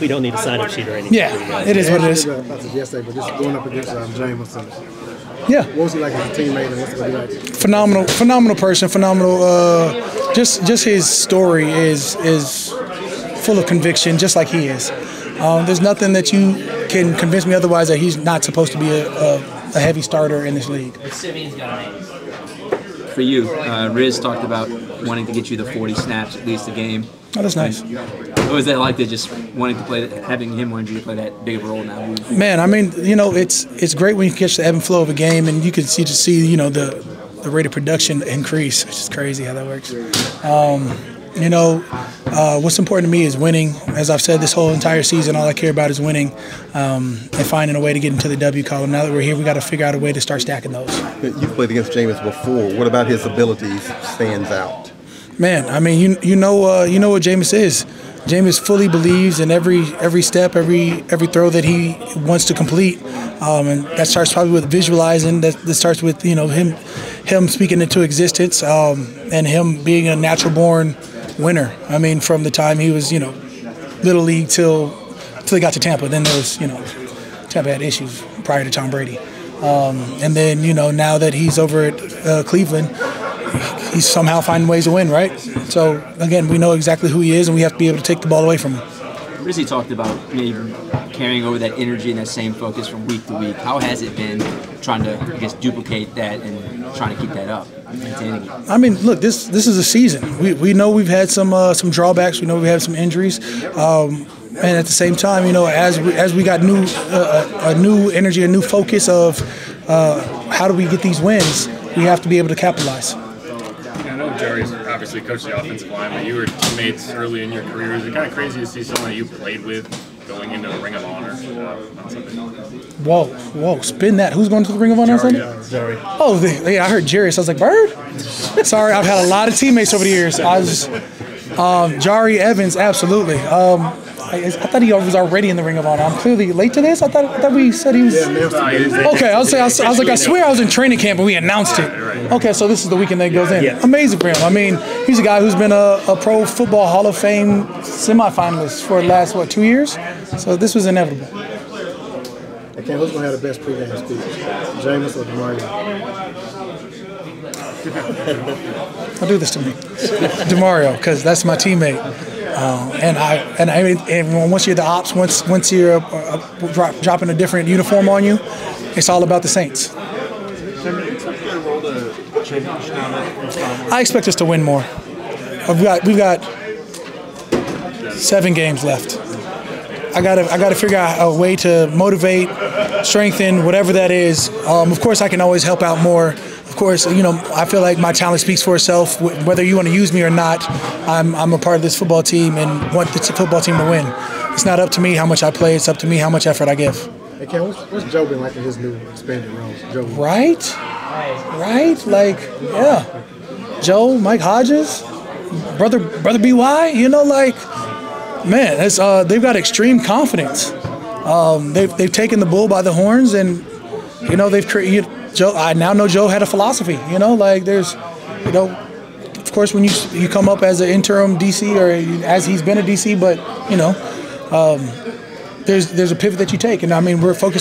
We don't need a sign-up sheet or anything. Yeah, it is what it is. Yesterday, but just going up against James. Yeah. What was he like as a teammate, and what's it going to be like? Phenomenal person, phenomenal. Just his story is full of conviction, just like he is. There's nothing that you can convince me otherwise that he's not supposed to be a heavy starter in this league. For you, Riz talked about wanting to get you the 40 snaps at least a game. Oh, that's nice. What was that like, to just wanting to play, having him wanting you to play that big of a role now? Man, I mean, it's great when you catch the ebb and flow of a game, and you can see the rate of production increase. It's just crazy how that works. What's important to me is winning. As I've said this whole entire season, all I care about is winning and finding a way to get into the W column. Now that we're here, we got to figure out a way to start stacking those. You've played against Jameis before. What about his abilities stands out? Man, I mean, you know what Jameis is. Jameis fully believes in every step, every throw that he wants to complete, and that starts probably with visualizing. That starts with him speaking into existence, and him being a natural-born winner. I mean, from the time he was little league till he got to Tampa. Then there was Tampa had issues prior to Tom Brady, and then now that he's over at Cleveland, he's somehow finding ways to win, right? So, again, we know exactly who he is, and we have to be able to take the ball away from him. Rizzy talked about maybe carrying over that energy and that same focus from week to week. How has it been trying to, duplicate that and trying to keep that up, maintaining it? I mean, look, this is a season. We know we've had some drawbacks. We know we've had some injuries. And at the same time, as we got a new energy, a new focus of how do we get these wins, we have to be able to capitalize. I know Jahri's obviously coached the offensive line, but you were teammates early in your career. Is it kind of crazy to see someone that you played with going into the Ring of Honor on Sunday? Whoa, spin that. Who's going to the Ring of Honor on Sunday? Jahri. Oh, I heard Jerry, so I was like, Bird? Sorry, I've had a lot of teammates over the years. Jahri Evans, absolutely. I thought he was already in the Ring of Honor. I'm clearly late to this. I thought we said he was. Okay, I was like, I swear I was in training camp and we announced it. Okay, so this is the weekend that goes in. Amazing for him. I mean, he's a guy who's been a Pro Football Hall of Fame semifinalist for the last 2 years. So this was inevitable. Okay, who's gonna have the best pregame speech, Jameis or Demario? Don't do this to me, Demario, because that's my teammate. And once you're the ops, once you're dropping a different uniform on you, it's all about the Saints. I expect us to win more. We've got 7 games left. I gotta figure out a way to motivate, strengthen, whatever that is. Of course, I can always help out more. Of course, I feel like my talent speaks for itself. Whether you want to use me or not, I'm a part of this football team and want the football team to win. It's not up to me how much I play. It's up to me how much effort I give. Hey, Ken, what's Joe been like in his new expanded roles? Right? Like, yeah. Joe, Mike Hodges, brother BY, man, it's, they've got extreme confidence. They've taken the bull by the horns, and they've created. Joe, I now know Joe had a philosophy. There's, of course, when you come up as an interim DC or as he's been a DC, but there's a pivot that you take, and I mean we're focused on.